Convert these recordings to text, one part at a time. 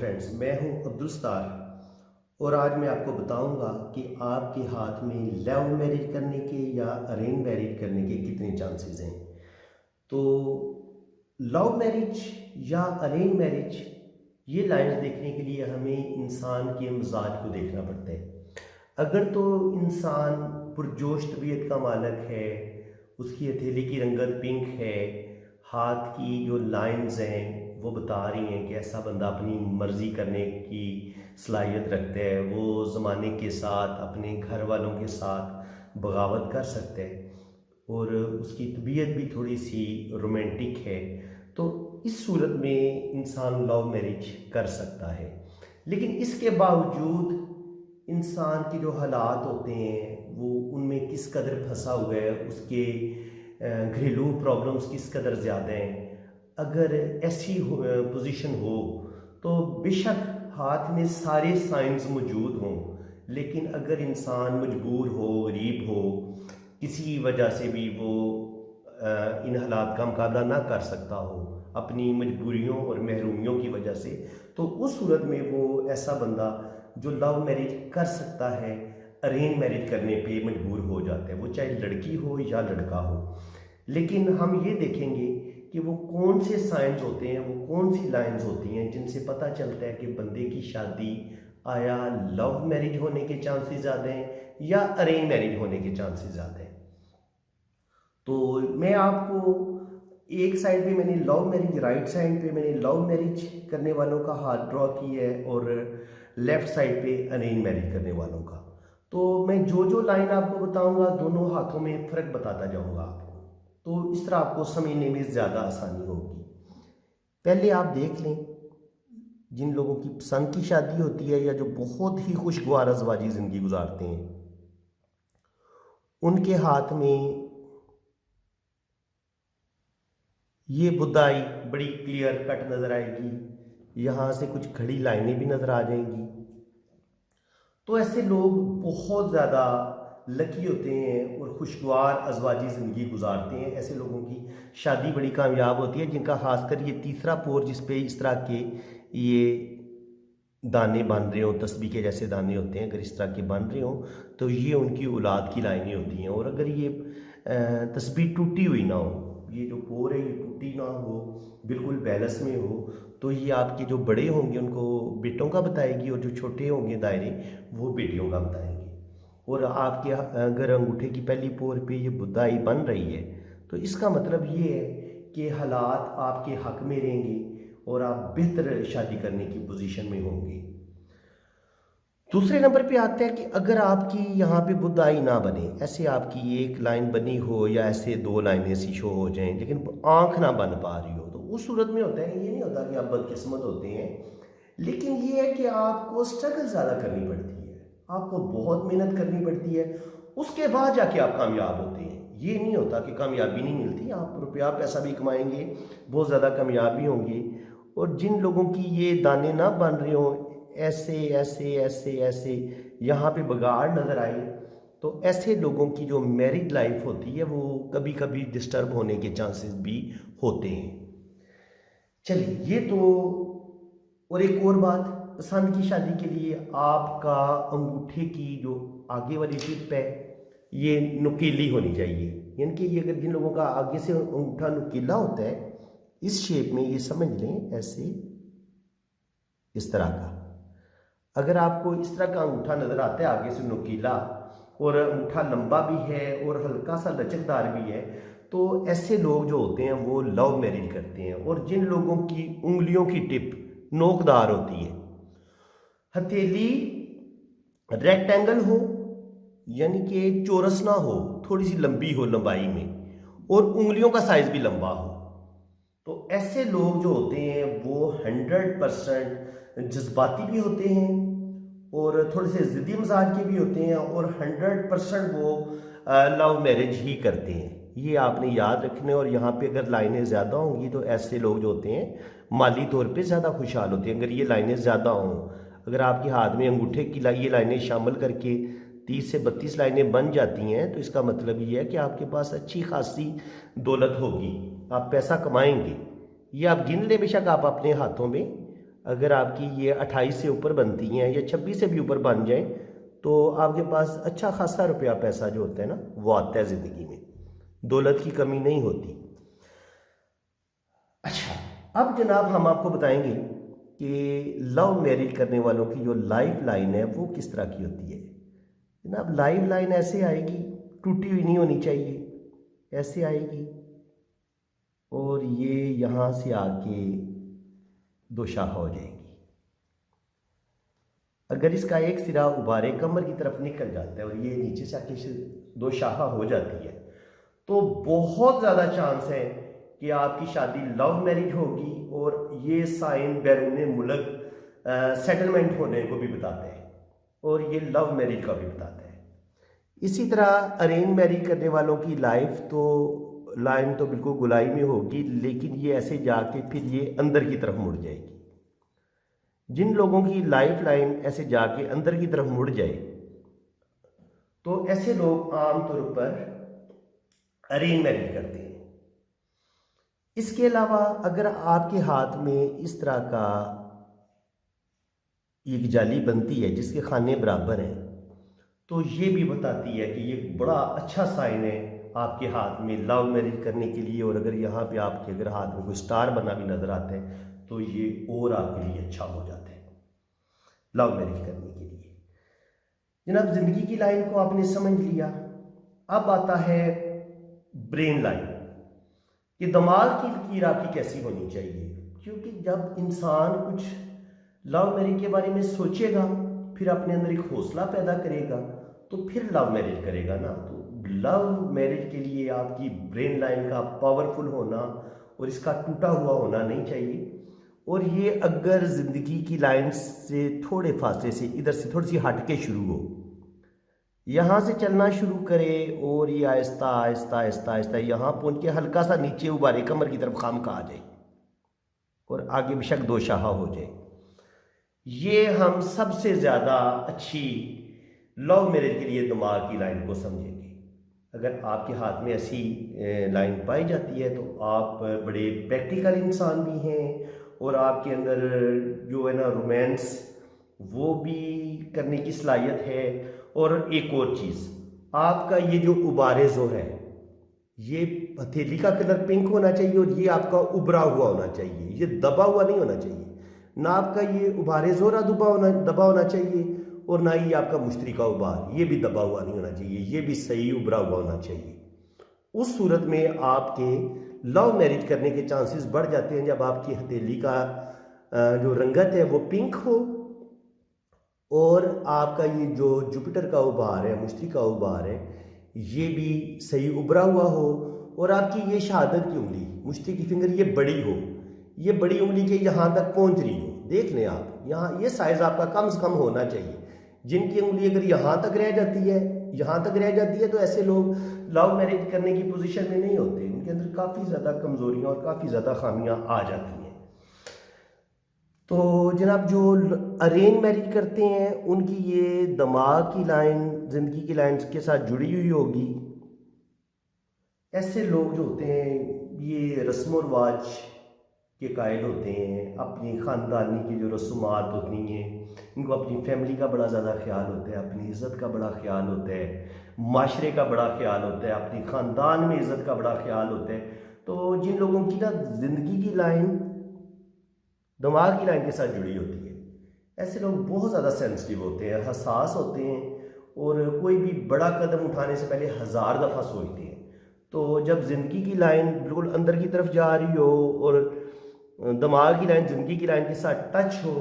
Friends, मैं हूं अब्दुल सत्तार और आज मैं आपको बताऊंगा कि आपके हाथ में लव मैरिज करने के या अरेंज मैरिज करने के कितने चांसेस हैं। तो लव मैरिज या अरेंज मैरिज, ये लाइंस देखने के लिए हमें इंसान के मिजाज को देखना पड़ता है। अगर तो इंसान पुरजोश तबीयत का मालिक है, उसकी हथेली की रंगत पिंक है, हाथ की जो लाइंस हैं वो बता रही हैं कि ऐसा बंदा अपनी मर्ज़ी करने की सलाहियत रखता है, वो ज़माने के साथ अपने घर वालों के साथ बगावत कर सकता है और उसकी तबीयत भी थोड़ी सी रोमांटिक है, तो इस सूरत में इंसान लव मैरिज कर सकता है। लेकिन इसके बावजूद इंसान के जो हालात होते हैं वो उनमें किस कदर फंसा हुआ है, उसके घरेलू प्रॉब्लम्स किस कदर ज़्यादा हैं। अगर ऐसी पोजीशन हो तो बेशक हाथ में सारे साइंस मौजूद हों, लेकिन अगर इंसान मजबूर हो, गरीब हो, किसी वजह से भी वो इन हालात का मुकाबला ना कर सकता हो अपनी मजबूरियों और महरूमियों की वजह से, तो उस सूरत में वो ऐसा बंदा जो लव मैरिज कर सकता है अरेंज मैरिज करने पे मजबूर हो जाता है, वो चाहे लड़की हो या लड़का हो। लेकिन हम ये देखेंगे कि वो कौन से साइंस होते हैं, वो कौन सी लाइंस होती हैं जिनसे पता चलता है कि बंदे की शादी आया लव मैरिज होने के चांसेस ज़्यादा हैं या अरेंज मैरिज होने के चांसेस ज़्यादा हैं। तो मैं आपको एक साइड पे मैंने लव मैरिज, राइट साइड पे मैंने लव मैरिज करने वालों का हाथ ड्रॉ किया है और लेफ्ट साइड पे अरेंज मैरिज करने वालों का। तो मैं जो जो लाइन आपको बताऊंगा दोनों हाथों में फ़र्क बताता जाऊंगा आपको, तो इस तरह आपको समझने में ज़्यादा आसानी होगी। पहले आप देख लें, जिन लोगों की पसंद की शादी होती है या जो बहुत ही खुशगवार अज़वाजी ज़िंदगी गुजारते हैं, उनके हाथ में ये बुदाई बड़ी क्लियर कट नज़र आएगी, यहाँ से कुछ खड़ी लाइनें भी नज़र आ जाएंगी। तो ऐसे लोग बहुत ज़्यादा लकी होते हैं और खुशगवार अज़वाजी ज़िंदगी गुजारते हैं। ऐसे लोगों की शादी बड़ी कामयाब होती है जिनका खासकर ये तीसरा पोर जिस पे इस तरह के ये दाने बन रहे हो, तस्बीह के जैसे दाने होते हैं, अगर इस तरह के बन रहे हो तो ये उनकी औलाद की लाइनें होती हैं। और अगर ये तस्बीह टूटी हुई ना हो, ये जो पोर है ये टूटी ना हो, बिल्कुल बैलेंस में हो, तो ये आपके जो बड़े होंगे उनको बेटों का बताएगी और जो छोटे होंगे दायरे वो बेटियों का बताएंगे। और आपके अगर अंगूठे की पहली पोर पे ये बुदाई बन रही है तो इसका मतलब ये है कि हालात आपके हक में रहेंगे और आप बेहतर शादी करने की पोजीशन में होंगे। दूसरे नंबर पे आता है कि अगर आपकी यहाँ पे बुदाई ना बने, ऐसे आपकी एक लाइन बनी हो या ऐसे दो लाइनें ऐसी शो हो जाएं लेकिन आंख ना बन पा रही हो, तो उस सूरत में होता है, ये नहीं होता कि आप बदकिस्मत होते हैं, लेकिन ये है कि आपको स्ट्रगल ज़्यादा करनी पड़ती है, आपको बहुत मेहनत करनी पड़ती है, उसके बाद जाके आप कामयाब होते हैं। ये नहीं होता कि कामयाबी नहीं मिलती, आप रुपया पैसा भी कमाएंगे, बहुत ज़्यादा कामयाब भी होंगे। और जिन लोगों की ये दाने ना बन रहे हो, ऐसे ऐसे ऐसे ऐसे यहाँ पे बगाड़ नज़र आए, तो ऐसे लोगों की जो मैरिड लाइफ होती है वो कभी कभी डिस्टर्ब होने के चांसेस भी होते हैं। चलिए ये तो, और एक और बात, पसंद की शादी के लिए आपका अंगूठे की जो आगे वाली टिप है ये नुकीली होनी चाहिए। यानी कि ये अगर जिन लोगों का आगे से अंगूठा नुकीला होता है इस शेप में, ये समझ लें ऐसे इस तरह का, अगर आपको इस तरह का अंगूठा नज़र आता है आगे से नुकीला और अंगूठा लंबा भी है और हल्का सा लचकदार भी है, तो ऐसे लोग जो होते हैं वो लव मैरिज करते हैं। और जिन लोगों की उंगलियों की टिप नोकदार होती है, हथेली रेक्टेंगल हो यानी कि चौरस ना हो, थोड़ी सी लंबी हो लंबाई में, और उंगलियों का साइज भी लंबा हो, तो ऐसे लोग जो होते हैं वो 100% जज्बाती भी होते हैं और थोड़े से ज़िद्दी मिजाज के भी होते हैं और 100% वो लव मैरिज ही करते हैं। ये आपने याद रखने। और यहाँ पे अगर लाइनें ज़्यादा होंगी तो ऐसे लोग जो होते हैं माली तौर पे ज़्यादा खुशहाल होते हैं। अगर ये लाइनें ज़्यादा हों, अगर आपके हाथ में अंगूठे की ये लाइनें शामिल करके 30 से 32 लाइनें बन जाती हैं तो इसका मतलब ये है कि आपके पास अच्छी खासी दौलत होगी, आप पैसा कमाएंगे। ये आप गिन लें बेशक आप अपने हाथों में, अगर आपकी ये 28 से ऊपर बनती हैं या 26 से भी ऊपर बन जाएं तो आपके पास अच्छा खासा रुपया पैसा जो होता है ना वो आता है ज़िंदगी में, दौलत की कमी नहीं होती। अच्छा, अब जनाब हम आपको बताएंगे कि लव मैरिज करने वालों की जो लाइफ लाइन है वो किस तरह की होती है। जनाब लाइफ लाइन ऐसे आएगी, टूटी हुई नहीं होनी चाहिए, ऐसे आएगी और ये यहाँ से आके दो शाखा हो जाएगी। अगर इसका एक सिरा उभारे कमर की तरफ निकल जाता है और ये नीचे से आके दो शाखा हो जाती है तो बहुत ज़्यादा चांस है कि आपकी शादी लव मैरिज होगी, और ये साइन बैरून मुल्क सेटलमेंट होने को भी बताते हैं और ये लव मैरिज का भी बताते हैं। इसी तरह अरेंज मैरिज करने वालों की लाइन तो बिल्कुल गुलाई में होगी, लेकिन ये ऐसे जाके फिर ये अंदर की तरफ मुड़ जाएगी। जिन लोगों की लाइफ लाइन ऐसे जाके अंदर की तरफ मुड़ जाए तो ऐसे लोग आमतौर पर अरेंज मैरिज करते हैं। इसके अलावा अगर आपके हाथ में इस तरह का एक जाली बनती है जिसके खाने बराबर हैं तो ये भी बताती है कि ये बड़ा अच्छा साइन है आपके हाथ में लव मैरिज करने के लिए। और अगर यहाँ पे आपके अगर हाथ में कोई स्टार बना भी नजर आता है तो ये और आपके लिए अच्छा हो जाता है लव मैरिज करने के लिए। जनाब जिंदगी की लाइन को आपने समझ लिया, अब आता है ब्रेन लाइन कि दिमाग की लकीर आपकी कैसी होनी चाहिए। क्योंकि जब इंसान कुछ लव मैरिज के बारे में सोचेगा, फिर अपने अंदर एक हौसला पैदा करेगा तो फिर लव मैरिज करेगा ना। तो लव मैरिज के लिए आपकी ब्रेन लाइन का पावरफुल होना और इसका टूटा हुआ होना नहीं चाहिए। और ये अगर ज़िंदगी की लाइन से थोड़े फासले से इधर से थोड़ी सी हट के शुरू हो, यहाँ से चलना शुरू करे और ये आहिस्ता आहिस्ता आहिस्ता आहिस्ता यहाँ पहुँच के हल्का सा नीचे उबारे कमर की तरफ खाम का आ जाए और आगे बेशक दो शाखा हो जाए, ये हम सबसे ज़्यादा अच्छी लव मैरिज के लिए दिमाग की लाइन को समझेंगे। अगर आपके हाथ में ऐसी लाइन पाई जाती है तो आप बड़े प्रैक्टिकल इंसान भी हैं और आपके अंदर जो है ना रोमांस वो भी करने की सलाहियत है। और एक और चीज़, आपका ये जो उबारे जो है ये हथेली का कलर पिंक होना चाहिए और ये आपका उभरा हुआ होना चाहिए, ये दबा हुआ नहीं होना चाहिए। ना आपका ये उबारे जोरा दबा होना चाहिए और ना ही आपका मुश्तरी का उबार ये भी दबा हुआ नहीं होना चाहिए, ये भी सही उभरा हुआ होना चाहिए। उस सूरत में आपके लव मैरिज करने के चांसेस बढ़ जाते हैं जब आपकी हथेली का जो रंगत है वो पिंक हो और आपका ये जो जुपिटर का उभार है, मुश्तरी का उभार है, ये भी सही उभरा हुआ हो और आपकी ये शहादत की उंगली, मुश्तरी की फिंगर ये बड़ी हो, ये बड़ी उंगली के यहाँ तक पहुँच रही हो। देख लें आप, यहाँ ये साइज़ आपका कम से कम होना चाहिए। जिनकी उंगली अगर यहाँ तक रह जाती है तो ऐसे लोग लव मैरिज करने की पोजीशन में नहीं होते, उनके अंदर काफ़ी ज़्यादा कमज़ोरियाँ और काफ़ी ज़्यादा खामियां आ जाती हैं। तो जनाब जो अरेंज मैरिज करते हैं उनकी ये दिमाग की लाइन ज़िंदगी की लाइन के साथ जुड़ी हुई होगी। ऐसे लोग जो होते हैं ये रस्म व रिवाज के कायल होते हैं, अपनी ख़ानदानी की जो रसूमात होती हैं इनको अपनी फैमिली का बड़ा ज़्यादा ख्याल होता है, अपनी इज़्ज़त का बड़ा ख्याल होता है, माशरे का बड़ा ख्याल होता है, अपनी ख़ानदान में इज़्ज़त का बड़ा ख्याल होता है। तो जिन लोगों की ना ज़िंदगी की लाइन दिमाग की लाइन के साथ जुड़ी होती है, ऐसे लोग बहुत ज़्यादा सेंसिटिव होते हैं, हसास होते हैं और कोई भी बड़ा कदम उठाने से पहले 1000 दफ़ा सोचते हैं। तो जब ज़िंदगी की लाइन बिल्कुल अंदर की तरफ जा रही हो और दिमाग की लाइन ज़िंदगी की लाइन के साथ टच हो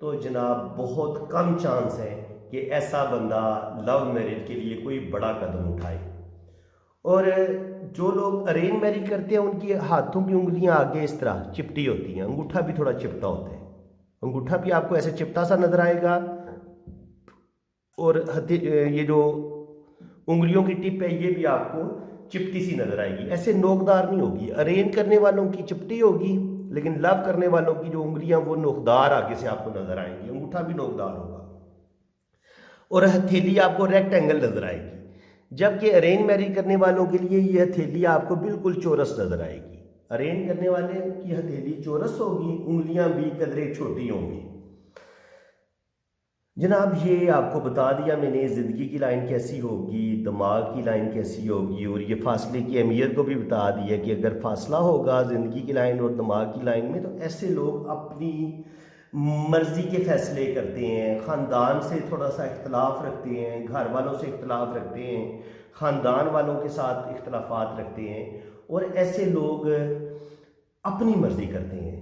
तो जनाब बहुत कम चांस है कि ऐसा बंदा लव मैरिज के लिए कोई बड़ा कदम उठाए। और जो लोग अरेंज मैरिज करते हैं उनकी हाथों की उंगलियां आगे इस तरह चिपटी होती हैं, अंगूठा भी थोड़ा चिपटा होता है, अंगूठा भी आपको ऐसे चिपटा सा नजर आएगा और ये जो उंगलियों की टिप है ये भी आपको चिपटी सी नजर आएगी, ऐसे नोकदार नहीं होगी। अरेंज करने वालों की चिपटी होगी लेकिन लव करने वालों की जो उंगलियां वो नोकदार आगे से आपको नजर आएंगी, अंगूठा भी नोकदार होगा और हथेली आपको रेक्टेंगल नजर आएगी। जबकि अरेंज मैरिज करने वालों के लिए ये हथेली आपको बिल्कुल चौरस नजर आएगी। अरेंज करने वाले की हथेली चौरस होगी, उंगलियां भी कदरे छोटी होंगी। जनाब ये आपको बता दिया मैंने ज़िंदगी की लाइन कैसी होगी, दिमाग की लाइन कैसी होगी, और ये फासले की अहमियत को भी बता दिया कि अगर फासला होगा ज़िंदगी की लाइन और दिमाग की लाइन में तो ऐसे लोग अपनी मर्ज़ी के फ़ैसले करते हैं, ख़ानदान से थोड़ा सा इख्तलाफ रखते हैं, घर वालों से इख्तलाफ रखते हैं, ख़ानदान वालों के साथ इख्तलाफात रखते हैं, और ऐसे लोग अपनी मर्ज़ी करते हैं।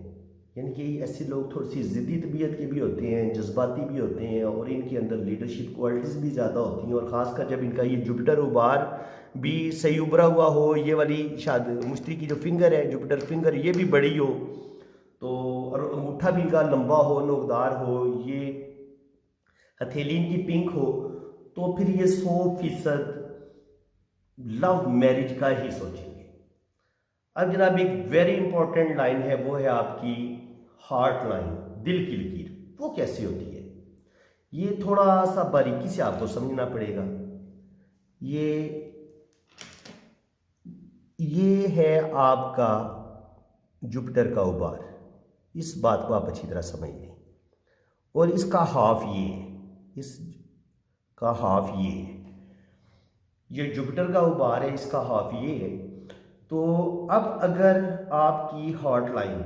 यानी कि ऐसे लोग थोड़ी सी ज़िद्दी तबीयत के भी होते हैं, जज्बाती भी होते हैं, और इनके अंदर लीडरशिप क्वालिटीज़ भी ज़्यादा होती हैं। और ख़ासकर जब इनका ये जुपिटर उबार भी सही उभरा हुआ हो, ये वाली शायद मुश्ती की जो फिंगर है जुपिटर फिंगर ये भी बड़ी हो, तो और अंगूठा भी इनका लंबा हो, नोकदार हो, ये हथेली इनकी पिंक हो, तो फिर ये 100% लव मैरिज का ही सोचेंगे। अब जनाब एक वेरी इंपॉर्टेंट लाइन है, वो है आपकी हार्ट लाइन, दिल की लकीर। वो कैसी होती है, ये थोड़ा सा बारीकी से आपको समझना पड़ेगा। ये है आपका जुपिटर का उबार, इस बात को आप अच्छी तरह समझ लें। और इसका हाफ ये है, इसका हाफ ये है, ये जुपिटर का उबार है, इसका हाफ ये है। तो अब अगर आपकी हार्ट लाइन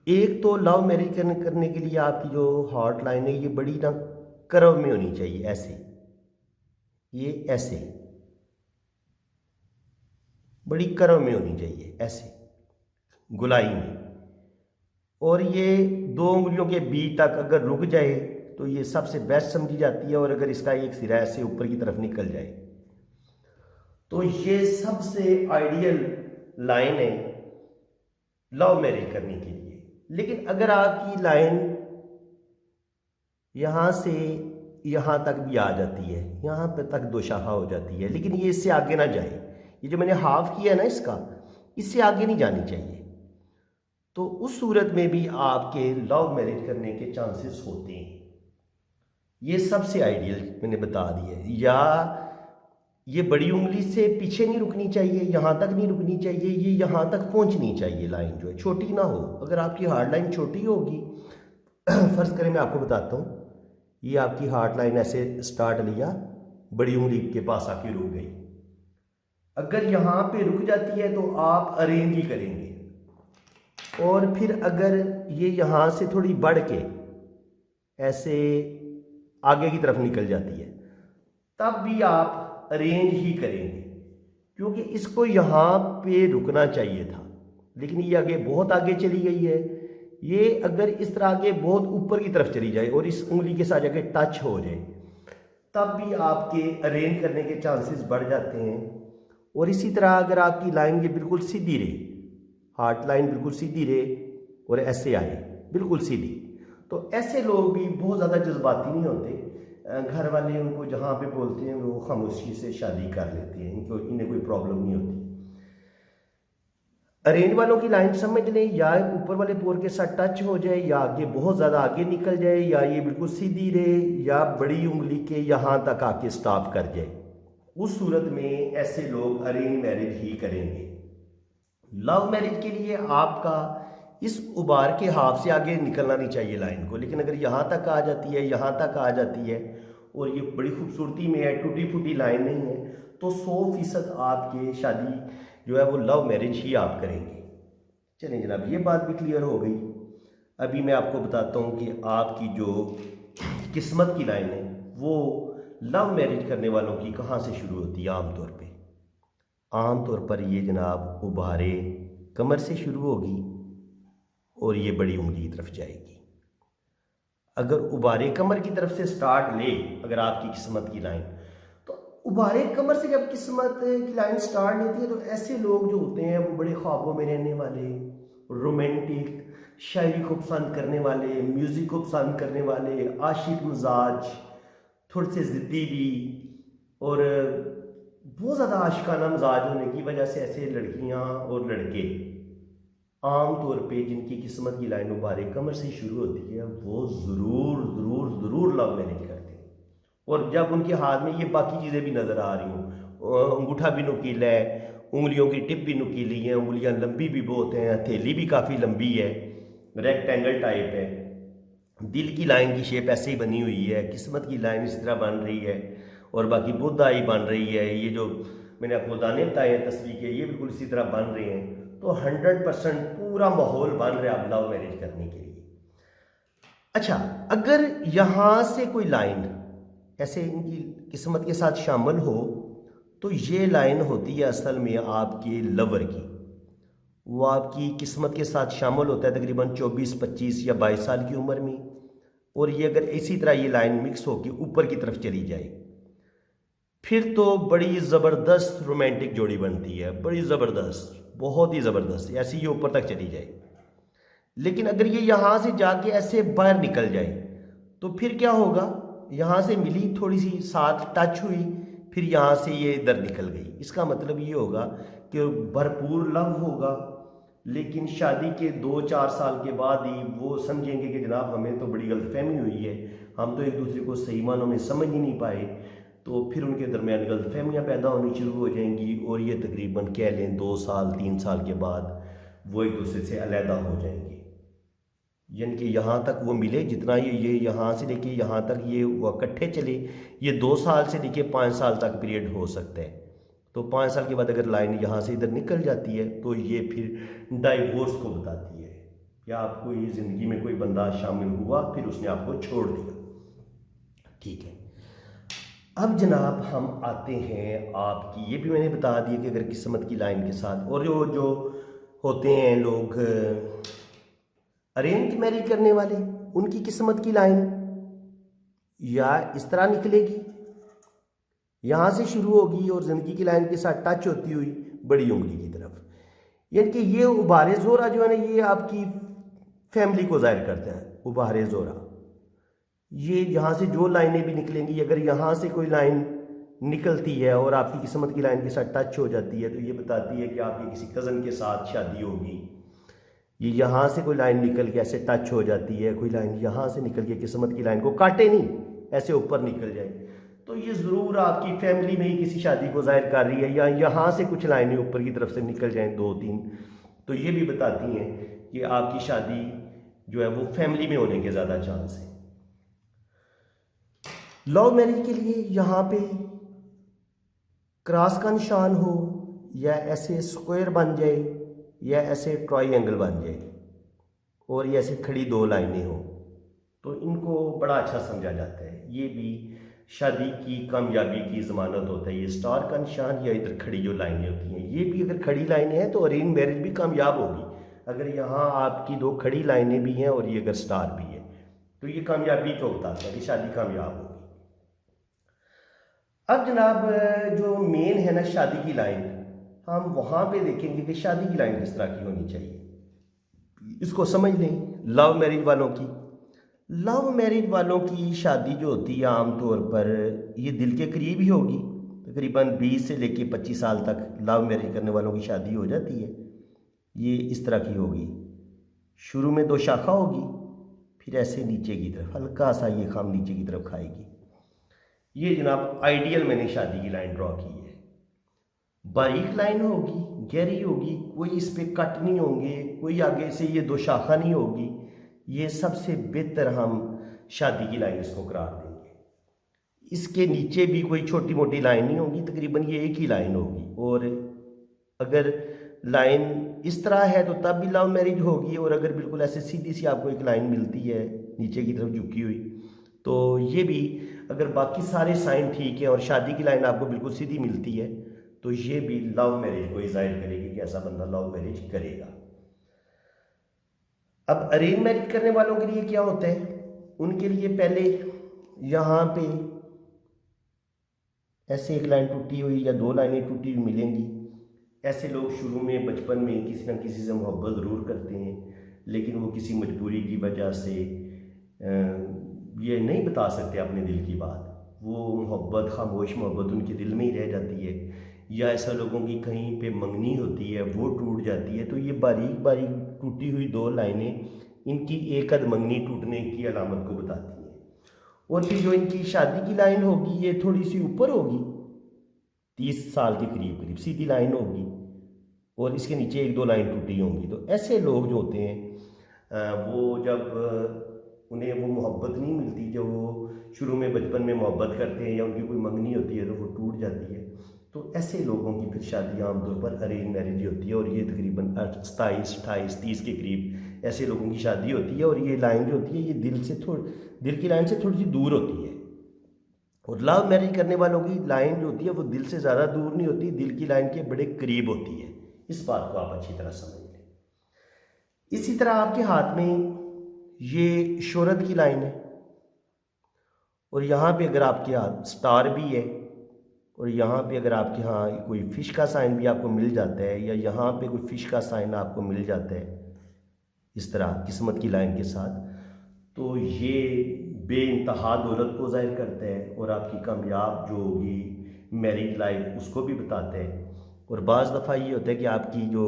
एक तो लव मैरिज करने के लिए आपकी जो हार्ट लाइन है ये बड़ी ना कर्व में होनी चाहिए, ऐसे, ये ऐसे बड़ी कर्व में होनी चाहिए, ऐसे गुलाई में। और ये 2 उंगलियों के बीच तक अगर रुक जाए तो ये सबसे बेस्ट समझी जाती है। और अगर इसका एक सिरा ऐसे ऊपर की तरफ निकल जाए तो ये सबसे आइडियल लाइन है लव मैरिज करने के लिए। लेकिन अगर आपकी लाइन यहां से यहां तक भी आ जाती है, यहां पे तक 2 शाखा हो जाती है, लेकिन ये इससे आगे ना जाए, ये जो मैंने हाफ किया ना इसका, इससे आगे नहीं जानी चाहिए, तो उस सूरत में भी आपके लव मैरिज करने के चांसेस होते हैं। ये सबसे आइडियल मैंने बता दिया है। या ये बड़ी उंगली से पीछे नहीं रुकनी चाहिए, यहाँ तक नहीं रुकनी चाहिए, ये यहाँ तक पहुँचनी चाहिए लाइन, जो है छोटी ना हो। अगर आपकी हार्ट लाइन छोटी होगी फ़र्ज़ करें मैं आपको बताता हूँ, ये आपकी हार्ट लाइन ऐसे स्टार्ट लिया, बड़ी उंगली के पास आके रुक गई। अगर यहाँ पे रुक जाती है तो आप अरेंज ही करेंगे। और फिर अगर ये यहाँ से थोड़ी बढ़ के ऐसे आगे की तरफ निकल जाती है तब भी आप अरेंज ही करेंगे, क्योंकि इसको यहाँ पे रुकना चाहिए था, लेकिन ये आगे बहुत आगे चली गई है। ये अगर इस तरह आगे बहुत ऊपर की तरफ चली जाए और इस उंगली के साथ जाके टच हो जाए तब भी आपके अरेंज करने के चांसेस बढ़ जाते हैं। और इसी तरह अगर आपकी लाइन ये बिल्कुल सीधी रहे, हार्ट लाइन बिल्कुल सीधी रहे और ऐसे आए बिल्कुल सीधी, तो ऐसे लोग भी बहुत ज़्यादा जज्बाती नहीं होते। घर वाले उनको जहाँ पे बोलते हैं वो खामोशी से शादी कर लेते हैं, इनको इन्हें कोई प्रॉब्लम नहीं होती। अरेंज वालों की लाइन समझ लें, या ऊपर वाले पोर के साथ टच हो जाए, या आगे बहुत ज़्यादा आगे निकल जाए, या ये बिल्कुल सीधी रहे, या बड़ी उंगली के यहाँ तक आके स्टॉप कर जाए। उस सूरत में ऐसे लोग अरेंज मैरिज ही करेंगे। लव मैरिज के लिए आपका इस उबार के हाफ से आगे निकलना नहीं चाहिए लाइन को, लेकिन अगर यहाँ तक आ जाती है, यहाँ तक आ जाती है और ये बड़ी खूबसूरती में है, टूटी फूटी लाइन नहीं है, तो 100% आपके शादी जो है वो लव मैरिज ही आप करेंगे। चलिए जनाब, ये बात भी क्लियर हो गई। अभी मैं आपको बताता हूँ कि आपकी जो किस्मत की लाइन है वो लव मैरिज करने वालों की कहाँ से शुरू होती है। आमतौर पर ये जनाब उबारे कमर से शुरू होगी और ये बड़ी उंगली की तरफ जाएगी। अगर उबारे कमर की तरफ से स्टार्ट ले अगर आपकी किस्मत की लाइन, तो उबारे कमर से जब किस्मत की लाइन स्टार्ट लेती है तो ऐसे लोग जो होते हैं वो बड़े ख्वाबों में रहने वाले, रोमांटिक, शायरी को पसंद करने वाले, म्यूज़िक को पसंद करने वाले, आशिक मिजाज, थोड़े से ज़िद्दी भी, और बहुत ज़्यादा आशिकाना मिजाज होने की वजह से ऐसे लड़कियां और लड़के आम तौर पे जिनकी किस्मत की लाइन उबारे कमर से शुरू होती है वो ज़रूर लव मैरिज करते हैं। और जब उनके हाथ में ये बाकी चीज़ें भी नज़र आ रही हों अंगूठा भी नुकीला है, उंगलियों की टिप भी नुकीली है, उंगलियां लंबी भी बहुत हैं, हथेली भी काफ़ी लंबी है, रेक्टेंगल टाइप है। दिल की लाइन की शेप ऐसे ही बनी हुई है, किस्मत की लाइन इस तरह बन रही है, और बाकी बुद्ध आई बन रही है। ये जो मैंने आपको दाने बताए हैं तस्वीर के, ये बिल्कुल इसी तरह बन रहे हैं। तो 100% पूरा माहौल बन रहा है अब लव मैरिज करने के लिए। अच्छा, अगर यहाँ से कोई लाइन ऐसे इनकी किस्मत के साथ शामिल हो, तो ये लाइन होती है असल में आपके लवर की। वो आपकी किस्मत के साथ शामिल होता है तकरीबन 24, 25 या 22 साल की उम्र में। और ये अगर इसी तरह ये लाइन मिक्स होकर ऊपर की तरफ चली जाए, फिर तो बड़ी ज़बरदस्त रोमांटिक जोड़ी बनती है, बड़ी ज़बरदस्त, बहुत ही ज़बरदस्त, ऐसी ये ऊपर तक चली जाए। लेकिन अगर ये यहाँ से जाके ऐसे बाहर निकल जाए, तो फिर क्या होगा, यहाँ से मिली, थोड़ी सी साथ टच हुई, फिर यहाँ से ये इधर निकल गई। इसका मतलब ये होगा कि भरपूर लव होगा, लेकिन शादी के 2-4 साल के बाद ही वो समझेंगे कि जनाब हमें तो बड़ी गलतफहमी हुई है, हम तो एक दूसरे को सही मानों में समझ ही नहीं पाए। तो फिर उनके दरमियान गलतफहमियाँ पैदा होनी शुरू हो जाएंगी, और ये तकरीबन कह लें 2 साल 3 साल के बाद वो एक दूसरे से अलहदा हो जाएंगे। यानी कि यहाँ तक वो मिले, जितना ये यहाँ से लेके यहाँ तक ये वो इकट्ठे चले, ये 2 साल से लेके 5 साल तक पीरियड हो सकता है। तो 5 साल के बाद अगर लाइन यहाँ से इधर निकल जाती है, तो ये फिर डाइवोर्स को बताती है कि आपको ये ज़िंदगी में कोई बंदा शामिल हुआ, फिर उसने आपको छोड़ दिया। ठीक है, अब जनाब हम आते हैं आपकी, ये भी मैंने बता दिया कि अगर किस्मत की लाइन के साथ, और जो होते हैं लोग अरेंज मैरिज करने वाले, उनकी किस्मत की लाइन या इस तरह निकलेगी, यहाँ से शुरू होगी और ज़िंदगी की लाइन के साथ टच होती हुई बड़ी उंगली की तरफ। यानी कि ये उबारे ज़ोरा जो है ना, ये आपकी फैमिली को जाहिर करते हैं, उबारे ज़ोरा। ये यहाँ से जो लाइनें भी निकलेंगी, अगर यहाँ से कोई लाइन निकलती है और आपकी किस्मत की लाइन के साथ टच हो जाती है, तो ये बताती है कि आपकी किसी कज़न के साथ शादी होगी। ये यहाँ से कोई लाइन निकल के ऐसे टच हो जाती है, कोई लाइन यहाँ से निकल के किस्मत की लाइन को काटे नहीं, ऐसे ऊपर निकल जाए, तो ये ज़रूर आपकी फैमिली में ही किसी शादी को जाहिर कर रही है। या यहाँ से कुछ लाइनें ऊपर की तरफ से निकल जाएं 2-3, तो ये भी बताती हैं कि आपकी शादी जो है वो फैमिली में होने के ज़्यादा चांस है। लव मैरिज के लिए यहाँ पे क्रॉस का निशान हो, या ऐसे स्क्वायर बन जाए, या ऐसे ट्रायंगल बन जाए, और ये ऐसे खड़ी 2 लाइनें हो, तो इनको बड़ा अच्छा समझा जाता है। ये भी शादी की कामयाबी की ज़मानत होता है। ये स्टार का निशान या इधर खड़ी जो लाइनें होती हैं, ये भी अगर खड़ी लाइनें हैं तो अरेंज मैरिज भी कामयाब होगी। अगर यहाँ आपकी 2 खड़ी लाइनें भी हैं और ये अगर स्टार भी है, तो ये कामयाबी को बताता है कि शादी कामयाब होगी। अब जनाब जो मेन है ना शादी की लाइन, हम वहाँ पे देखेंगे कि शादी की लाइन किस तरह की होनी चाहिए। इसको समझ लें लव मैरिज वालों की। लव मैरिज वालों की शादी जो होती है आमतौर पर ये दिल के करीब ही होगी। तकरीबन 20 से लेके 25 साल तक लव मैरिज करने वालों की शादी हो जाती है। ये इस तरह की होगी, शुरू में 2 शाखा होगी, फिर ऐसे नीचे की तरफ हल्का सा ये खाम नीचे की तरफ खाएगी। ये जनाब आइडियल मैंने शादी की लाइन ड्रॉ की है। बारीक लाइन होगी, गहरी होगी, कोई इस पे कट नहीं होंगे, कोई आगे से ये 2 शाखा नहीं होगी। ये सबसे बेहतर हम शादी की लाइन इसको करार देंगे। इसके नीचे भी कोई छोटी मोटी लाइन नहीं होगी, तकरीबन ये एक ही लाइन होगी। और अगर लाइन इस तरह है तो तब भी लव मैरिज होगी, और अगर बिल्कुल ऐसे सीधी सी आपको एक लाइन मिलती है नीचे की तरफ झुकी हुई, तो ये भी, अगर बाकी सारे साइन ठीक है और शादी की लाइन आपको बिल्कुल सीधी मिलती है, तो ये भी लव मैरिज को जाहिर करेगी कि ऐसा बंदा लव मैरिज करेगा। अब अरेंज मैरिज करने वालों के लिए क्या होता है, उनके लिए पहले यहाँ पे ऐसे एक लाइन टूटी हुई या 2 लाइनें टूटी हुई मिलेंगी। ऐसे लोग शुरू में बचपन में किसी न किसी से मोहब्बत ज़रूर करते हैं, लेकिन वो किसी मजबूरी की वजह से ये नहीं बता सकते अपने दिल की बात। वो मोहब्बत, खामोश मोहब्बत उनके दिल में ही रह जाती है। या ऐसा लोगों की कहीं पे मंगनी होती है, वो टूट जाती है। तो ये बारीक बारीक टूटी हुई 2 लाइनें इनकी एक अद मंगनी टूटने की अलामत को बताती हैं। और फिर जो इनकी शादी की लाइन होगी, ये थोड़ी सी ऊपर होगी, 30 साल के करीब करीब सीधी लाइन होगी और इसके नीचे 1-2 लाइन टूटी होंगी। तो ऐसे लोग जो होते हैं वो जब उन्हें वो मोहब्बत नहीं मिलती, जो वो शुरू में बचपन में मोहब्बत करते हैं या उनकी कोई मंगनी होती है तो वो टूट जाती है, तो ऐसे लोगों की फिर शादी आमतौर पर अरेंज मैरिज होती है और ये तकरीबन 27, 28, 30 के करीब ऐसे लोगों की शादी होती है। और ये लाइन जो होती है ये दिल की लाइन से थोड़ी सी दूर होती है। और लव मैरिज करने वालों की लाइन जो होती है वो दिल से ज़्यादा दूर नहीं होती, दिल की लाइन के बड़े करीब होती है। इस बात को आप अच्छी तरह समझ लें। इसी तरह आपके हाथ में ये शोहरत की लाइन है और यहाँ पे अगर आपके हाथ स्टार भी है और यहाँ पे अगर आपके यहाँ कोई फिश का साइन भी आपको मिल जाता है या यहाँ पे कोई फिश का साइन आपको मिल जाता है इस तरह किस्मत की लाइन के साथ, तो ये बेइंतहा दौलत को ज़ाहिर करता है और आपकी कामयाब जो होगी मैरिज लाइफ उसको भी बताता है। और बाज़ दफ़ा ये होता है कि आपकी जो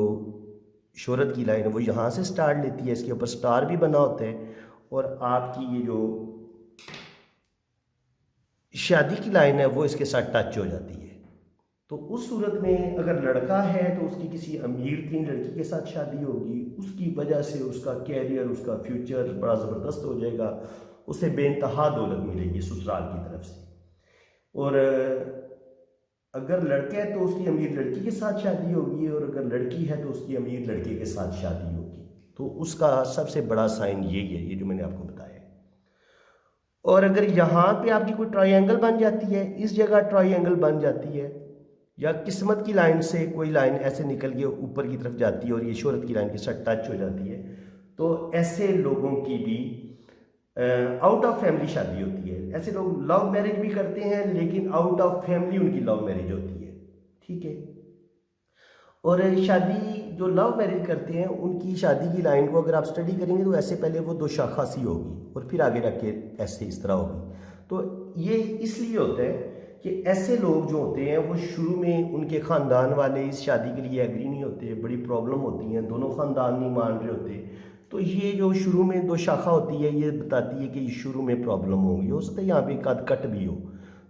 शोहरत की लाइन है वो यहाँ से स्टार लेती है, इसके ऊपर स्टार भी बना होता है और आपकी ये जो शादी की लाइन है वो इसके साथ टच हो जाती है। तो उस सूरत में अगर लड़का है तो उसकी किसी अमीर तीन लड़की के साथ शादी होगी, उसकी वजह से उसका कैरियर, उसका फ्यूचर बड़ा ज़बरदस्त हो जाएगा, उसे बेइंतहा दौलत मिलेगी ससुराल की तरफ से। और अगर लड़का है तो उसकी अमीर लड़की के साथ शादी होगी और अगर लड़की है तो उसकी अमीर लड़के के साथ शादी होगी। तो उसका सबसे बड़ा साइन यही है, ये जो मैंने आपको बताया। और अगर यहाँ पे आपकी कोई ट्रायंगल बन जाती है, इस जगह ट्रायंगल बन जाती है या किस्मत की लाइन से कोई लाइन ऐसे निकल के ऊपर की तरफ जाती है और ये शोहरत की लाइन के साथ टच हो जाती है, तो ऐसे लोगों की भी आउट ऑफ फैमिली शादी होती है। ऐसे लोग लव मैरिज भी करते हैं लेकिन आउट ऑफ फैमिली उनकी लव मैरिज होती है, ठीक है। और शादी जो लव मैरिज करते हैं उनकी शादी की लाइन को अगर आप स्टडी करेंगे तो ऐसे पहले वो 2 शाखा सी होगी और फिर आगे जाके ऐसे इस तरह होगी। तो ये इसलिए होता है कि ऐसे लोग जो होते हैं वो शुरू में उनके ख़ानदान वाले इस शादी के लिए एग्री नहीं होते, बड़ी प्रॉब्लम होती हैं, दोनों ख़ानदान नहीं मान रहे होते। तो ये जो शुरू में 2 शाखा होती है ये बताती है कि शुरू में प्रॉब्लम होगी, हो सकता है यहाँ पे एक कट भी हो,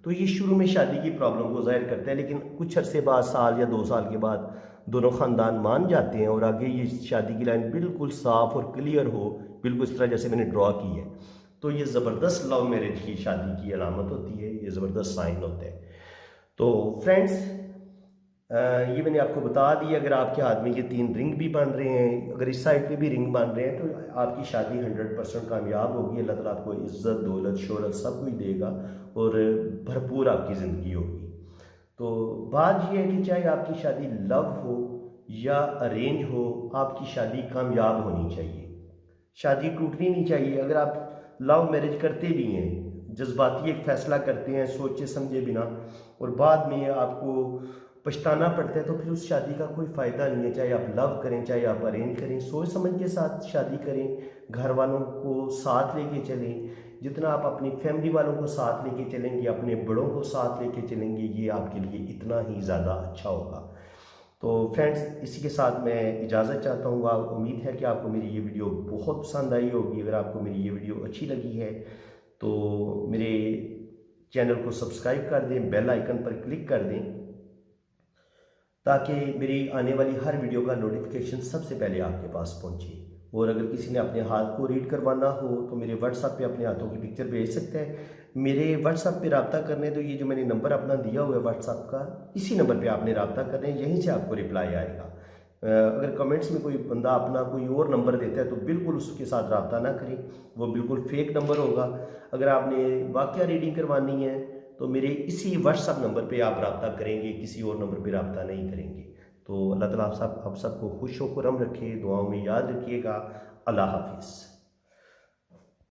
तो ये शुरू में शादी की प्रॉब्लम को ज़ाहिर करता है। लेकिन कुछ अरसे बाद, साल या 2 साल के बाद दोनों ख़ानदान मान जाते हैं और आगे ये शादी की लाइन बिल्कुल साफ़ और क्लियर हो, बिल्कुल इस तरह जैसे मैंने ड्रॉ की है, तो ये ज़बरदस्त लव मैरिज की शादी की अलामत होती है, ये ज़बरदस्त साइन होता है। तो फ्रेंड्स ये मैंने आपको बता दी। अगर आपके हाथ में ये 3 रिंग भी बन रहे हैं, अगर इस साइड पे भी रिंग बन रहे हैं, तो आपकी शादी 100% कामयाब होगी। अल्लाह ताला आपको इज़्ज़त, दौलत, शोहरत सब कुछ देगा और भरपूर आपकी ज़िंदगी होगी। तो बात यह है कि चाहे आपकी शादी लव हो या अरेंज हो, आपकी शादी कामयाब होनी चाहिए, शादी टूटनी नहीं चाहिए। अगर आप लव मैरिज करते भी हैं, जज्बाती एक फ़ैसला करते हैं सोचे समझे बिना और बाद में आपको पछताना पड़ता है, तो फिर उस शादी का कोई फ़ायदा नहीं है। चाहे आप लव करें, चाहे आप अरेंज करें, सोच समझ के साथ शादी करें, घर वालों को साथ लेके चलें। जितना आप अपनी फैमिली वालों को साथ लेके चलेंगे, अपने बड़ों को साथ लेके चलेंगे, ये आपके लिए इतना ही ज़्यादा अच्छा होगा। तो फ्रेंड्स, इसी के साथ मैं इजाज़त चाहता हूँ। उम्मीद है कि आपको मेरी ये वीडियो बहुत पसंद आई होगी। अगर आपको मेरी ये वीडियो अच्छी लगी है तो मेरे चैनल को सब्सक्राइब कर दें, बेल आइकन पर क्लिक कर दें, ताकि मेरी आने वाली हर वीडियो का नोटिफिकेशन सबसे पहले आपके पास पहुंचे। और अगर किसी ने अपने हाथ को रीड करवाना हो तो मेरे व्हाट्सएप पे अपने हाथों की पिक्चर भेज सकते हैं। मेरे व्हाट्सएप पे रब्ता करने, तो ये जो मैंने नंबर अपना दिया हुआ है व्हाट्सएप का, इसी नंबर पे आपने रब्ता करना है, यहीं से आपको रिप्लाई आएगा। अगर कमेंट्स में कोई बंदा अपना कोई और नंबर देता है तो बिल्कुल उसके साथ रब्ता ना करें, वो बिल्कुल फेक नंबर होगा। अगर आपने वाकया रीडिंग करवानी है तो मेरे इसी व्हाट्सएप नंबर पे आप रब्ता करेंगे, किसी और नंबर पे रब्ता नहीं करेंगे। तो अल्लाह ताला आप सबको खुश हो खुर्रम रखे, दुआओं में याद रखिएगा। अल्लाह हाफिज़।